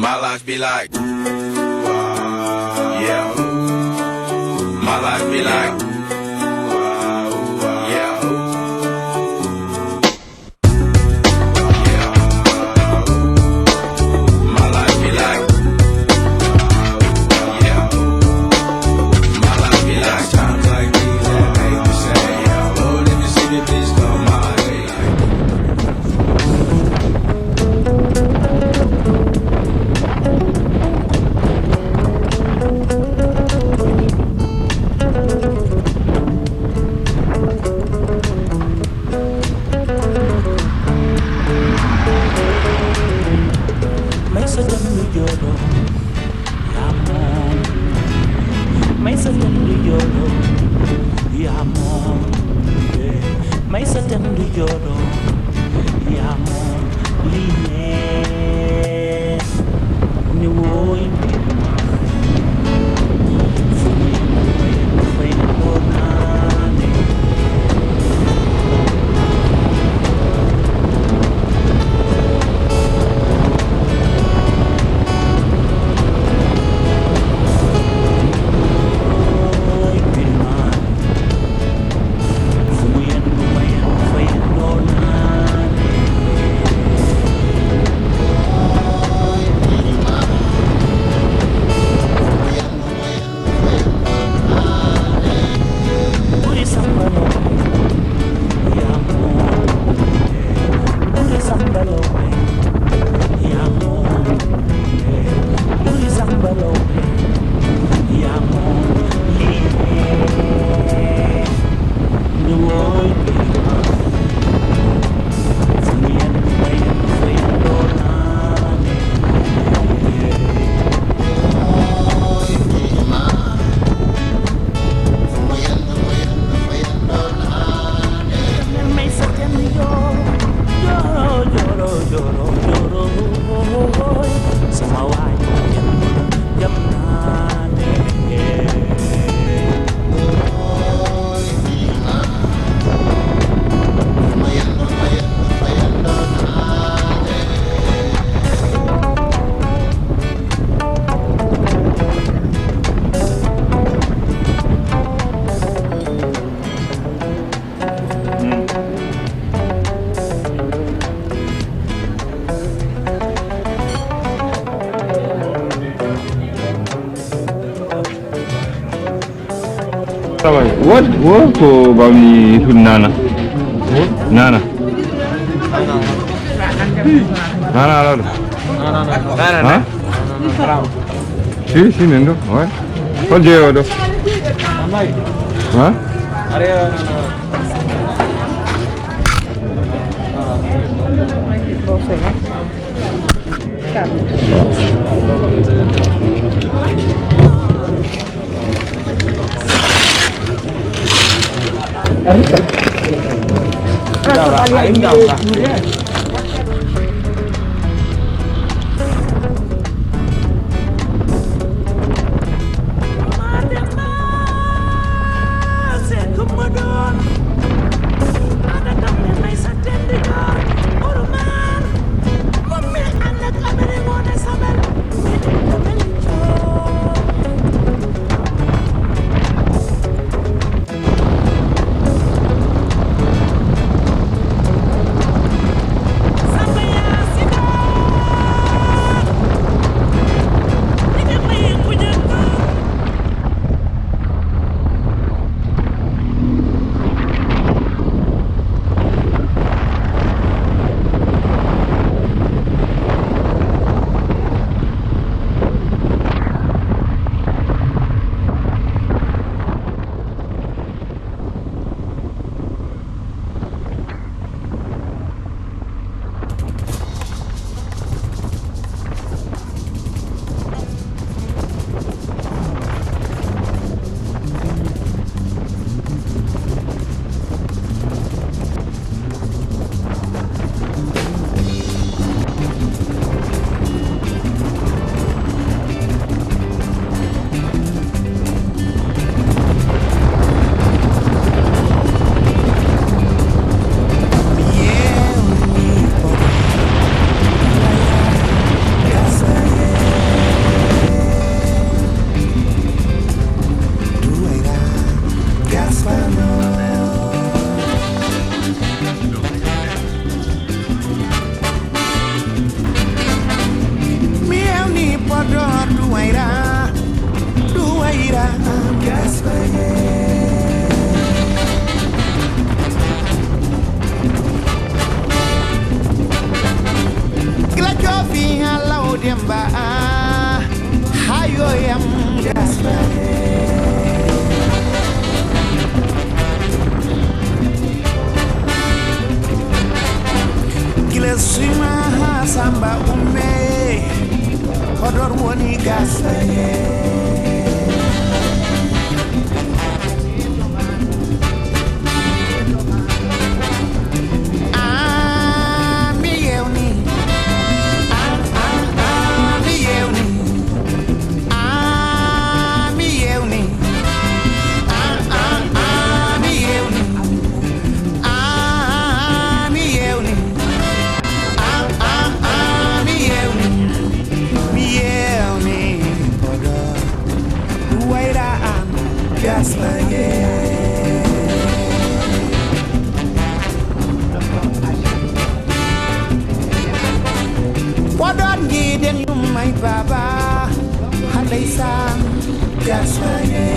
My life be like, yeah. My life be like, yeah. My life be like, yeah. My life be like times like these that make me say, yeah. Lord, if you see me, please come my way. What ko ba ni Nana? Nana. Nana alors. Nana. Si Mendo, ouais. Pas de odo. Hein? samba hayoyam gila sima samba umme Podor woni gasaye Podon giden yumay baba halaysan gasaye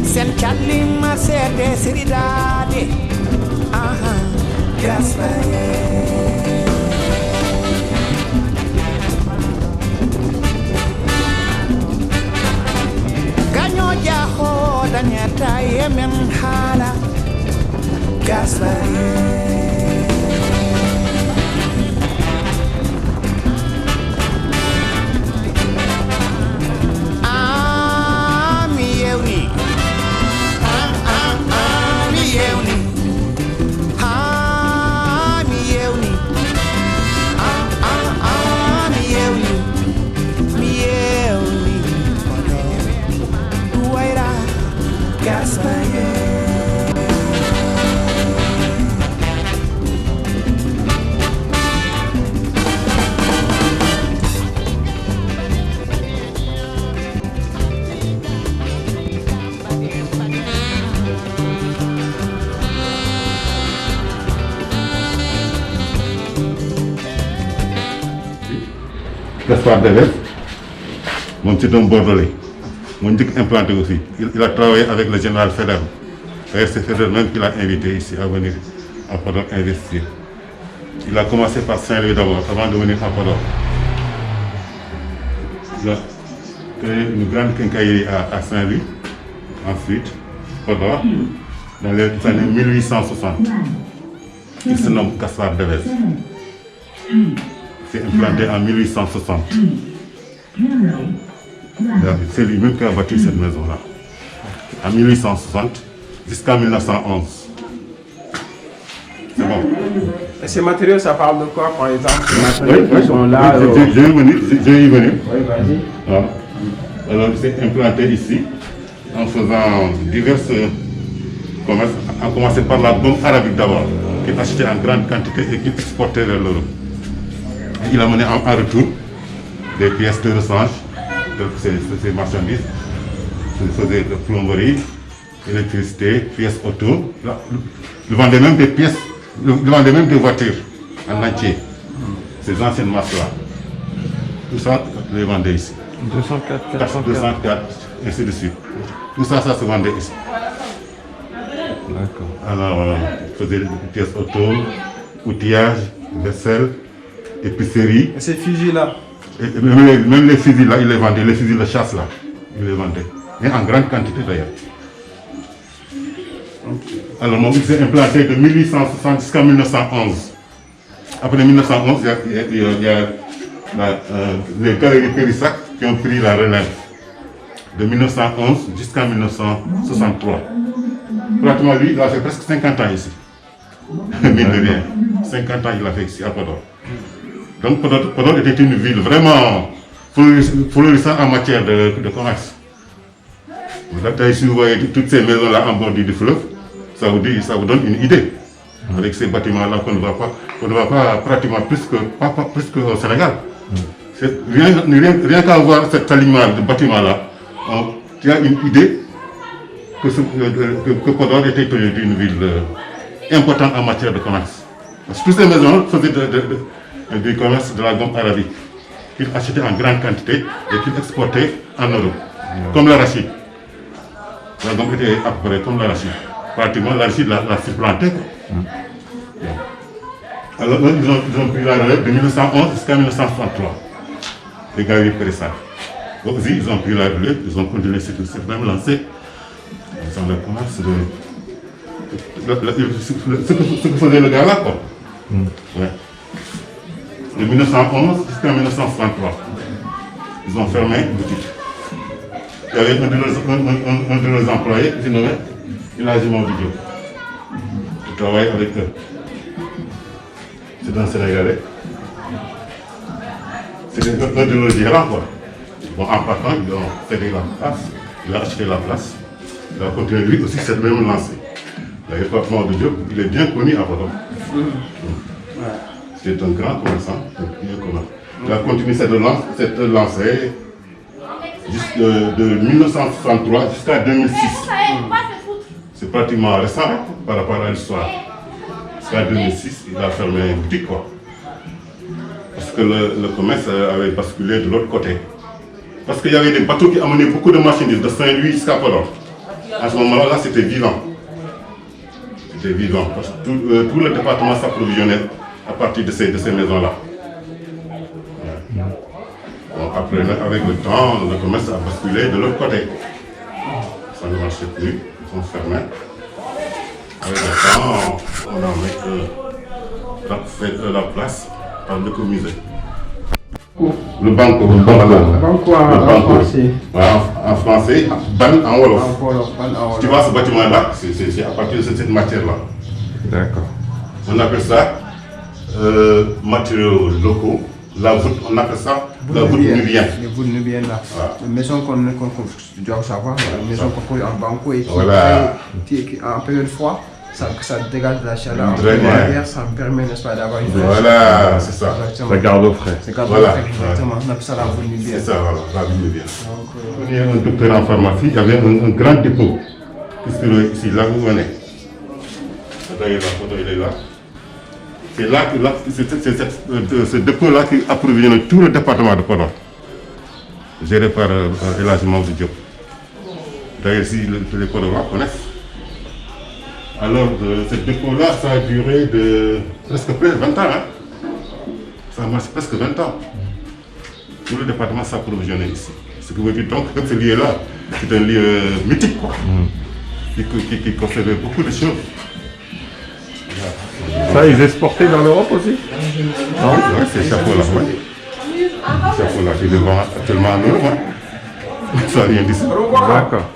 sen chalima sede siridade aha gasaye Jaho danyata yemen hala gasbaye ami yewni ami yewni ami yewni ami yewni mi yewni Waira gasbaye Gaspard Devez, c'est un Bordelais. Mon Dieu implanté aussi. Il a travaillé avec le général Feder. D'ailleurs, c'est Feder même qui l'a invité ici à venir à Podor investir. Il a commencé par Saint-Louis d'abord, avant de venir à Podor. Il a créé une grande quincaillerie à Saint-Louis, ensuite Podor, dans les années 1860. Il se nomme Gaspard Devez. C'est implanté en 1860. C'est lui-même qui a bâti cette maison-là. En 1860 jusqu'à 1911. C'est bon. Et ces matériaux, ça parle de quoi, par exemple? Ces Oui, matériaux qui sont là. je vais y venir. Oui, vas-y. Voilà. Alors, c'est implanté ici en faisant divers commerces, en commençant par la gomme arabique d'abord, qui est achetée en grande quantité et qui est exportée vers l'Europe. Il a mené en retour des pièces de rechange, ces marchandises. Il faisait de plomberie, électricité, pièces auto. Il vendait même des pièces, il vendait même des voitures en entier. Ces anciennes marques-là. Tout ça, il les vendait ici. 204, 404. 204, ainsi de suite. Tout ça, ça se vendait ici. D'accord. Alors, il faisait des pièces auto, outillage, vaisselle, épicerie. Et ces fusils-là? Et même les fusils là, il les vendait, les fusils de chasse là, il les vendait. Et en grande quantité d'ailleurs. Alors, mon s'est implanté de 1860 jusqu'à 1911. Après 1911, il y a les galeries Périssac qui ont pris la relève. De 1911 jusqu'à 1963. Pratiquement, lui, il a fait presque 50 ans ici. Mine de rien. 50 ans, il a fait ici à Podor. Donc Podor était une ville vraiment florissante en matière de commerce. Si vous voyez toutes ces maisons-là en bordure du fleuve, ça vous donne une idée. Avec ces bâtiments-là qu'on ne voit pas pratiquement plus qu'au Sénégal. Rien qu'à voir cet alignement de bâtiments-là, tu as une idée que Podor était une ville importante en matière de commerce. Parce que toutes ces maisons faisaient du commerce de la gomme arabique, qu'ils achetaient en grande quantité et qu'ils exportaient en Europe, comme l'arachide. La gomme était à peu près comme l'arachide. pratiquement l'argile l'a supplanté. Alors eux, ils ont pris la relève de 1911 jusqu'à 1963. Les galeries Périssat. Aussi, ils ont pris la relève, ils ont continué cette même lancée. Ils ont le commerce ce que faisait le gars là, quoi. Ouais. De 1911 jusqu'à 1963. Ils ont fermé une boutique. Il y avait un de nos employés qui se nommait Ilagimon Didio. Il travaille avec eux. C'est un Sénégalais. C'était un de nos gérants, quoi. Bon, en partant, ils ont cédé la place. Il a acheté la place. Il a continué lui aussi cette même lancée. Le département de Diop, il est bien connu à Podor. C'est un grand commerçant, bien commun. Il a continué cette lancée de 1963 jusqu'à 2006. C'est pratiquement récent hein, par rapport à l'histoire. Jusqu'à 2006, il a fermé une boutique, quoi. Parce que le commerce avait basculé de l'autre côté. Parce qu'il y avait des bateaux qui amenaient beaucoup de marchandises de Saint-Louis jusqu'à Podor. À ce moment-là, c'était vivant. C'était vivant. Parce que tout le département s'approvisionnait à partir de ces maisons-là. Ouais. Donc après, avec le temps, le commerce a basculé de l'autre côté. Ça ne marchait plus, ils sont fermés. Avec le temps, on a mis la place par l'écomusée. Le banco En français. En français, ban en wolof. En wolof, ban en wolof. Tu vois ce bâtiment-là, c'est à partir de cette matière-là. D'accord. On appelle ça matériaux locaux. La voûte, on appelle ça la voûte nubienne. Les voûtes nubiennes là. Voilà. La maison qu'on doit savoir, la maison qu'on construit en banco et qui en période froid, ça dégage de la chaleur. Très bien. L'hiver, ça me permet, n'est-ce pas, d'avoir une Voilà, c'est ça. Exactement. Ça garde au frais. C'est garde Voilà. au frais, exactement. On appelle ça la voûte nubienne. C'est ça, voilà, la voûte nubienne. Donc, Quand il y a un docteur en pharmacie, il y avait un grand dépôt. Ici, là où on est. D'ailleurs, la photo, il est là. C'est là que c'est ce dépôt-là qui approvisionne tout le département de Podor, géré par Elhadji Diop. D'ailleurs, si les Podorois connaissent. Alors, ce dépôt-là, ça a duré de presque 20 ans. Hein. Ça a marché presque 20 ans. Tout le département s'approvisionnait ici. Ce qui veut dire donc que ce lieu-là, c'est un lieu mythique, quoi, qui conservait beaucoup de choses. Ça, ils exportaient dans l'Europe aussi? Non, ouais, c'est chapeau-là, ouais. Chapeau-là qui est devant actuellement en Europe. Hein. Ça vient d'ici. D'accord.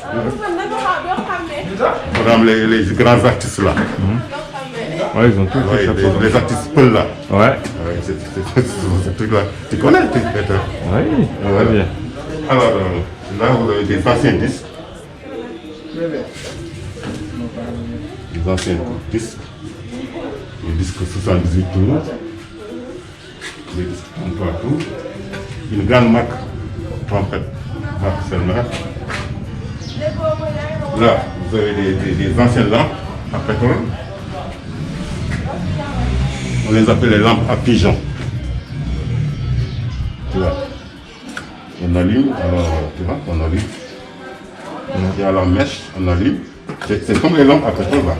Par exemple, les grands artistes là. Ouais, ils ont tous fait chapeau. Les artistes peuls là. Ouais. Ouais, ce truc-là. Tu connais le truc, Peter? Oui, très bien. Alors, là, vous avez des anciens disques. Des anciens disques. Les disques 78 tours. Les disques 33 tours. Une grande marque, trompette, marque Selmer. Là, vous avez des anciennes lampes à pétrole. On les appelle les lampes à pigeons. Tu vois. On allume, alors, tu vois, on allume. Il y a la mèche, on allume. C'est comme les lampes à pétrole là.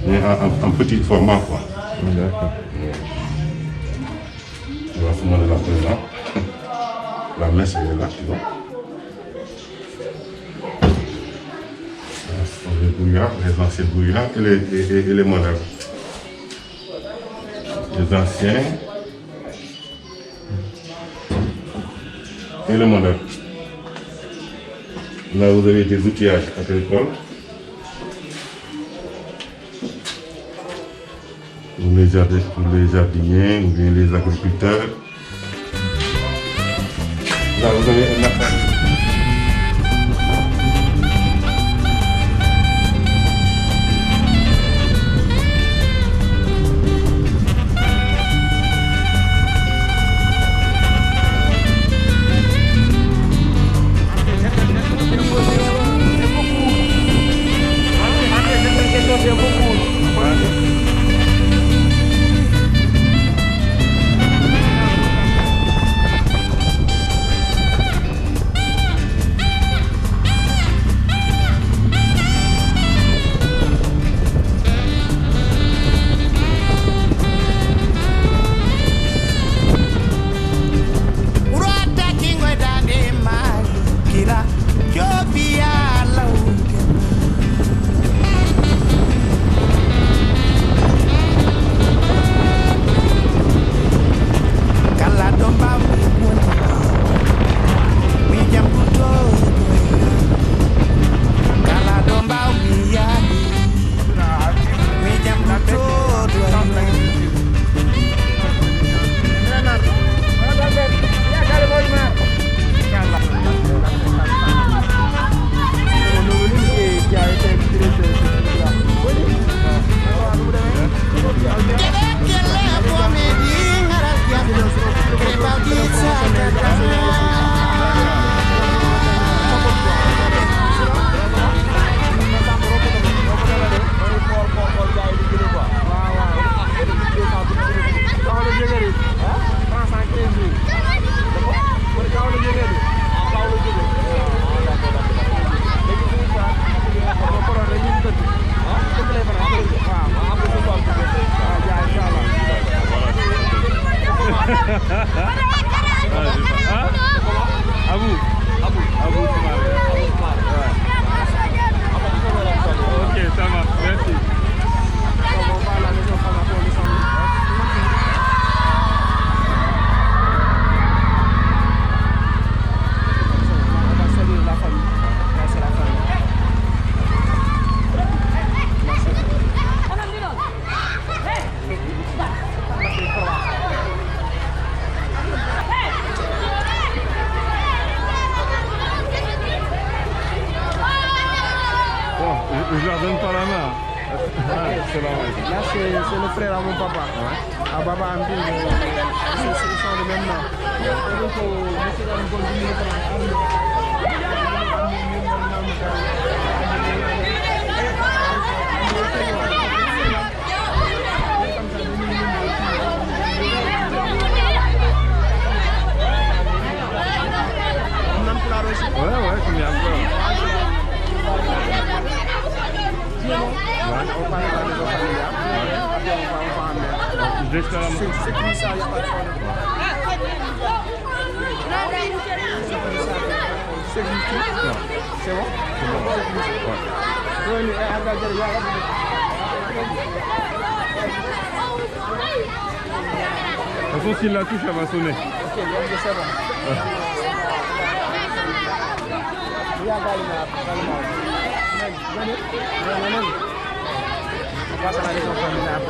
Mais en petit format quoi. D'accord. Tu vois, ce monde est là. La mèche elle est là, tu vois. Ce sont les brouillards, les anciens brouillards et les modernes. Les anciens et les modernes. Là vous avez des outillages agricoles. Pour les jardiniers ou bien les agriculteurs. Là vous avez un appareil. Là, c'est le frère à mon papa. À Baba Amdi, ils sont de même nom. Donc, monsieur Dame continue Ouais, combien encore? on parle de la maison familiale. Après, on va en mettre. Jusqu'à la maison. C'est comme ça, il n'y a pas de problème. C'est bon? Oui, De toute façon, s'il la touche, elle va sonner. ok, c'est bon. On passe à la maison familiale.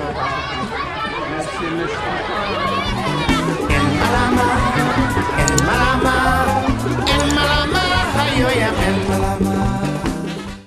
Merci, monsieur.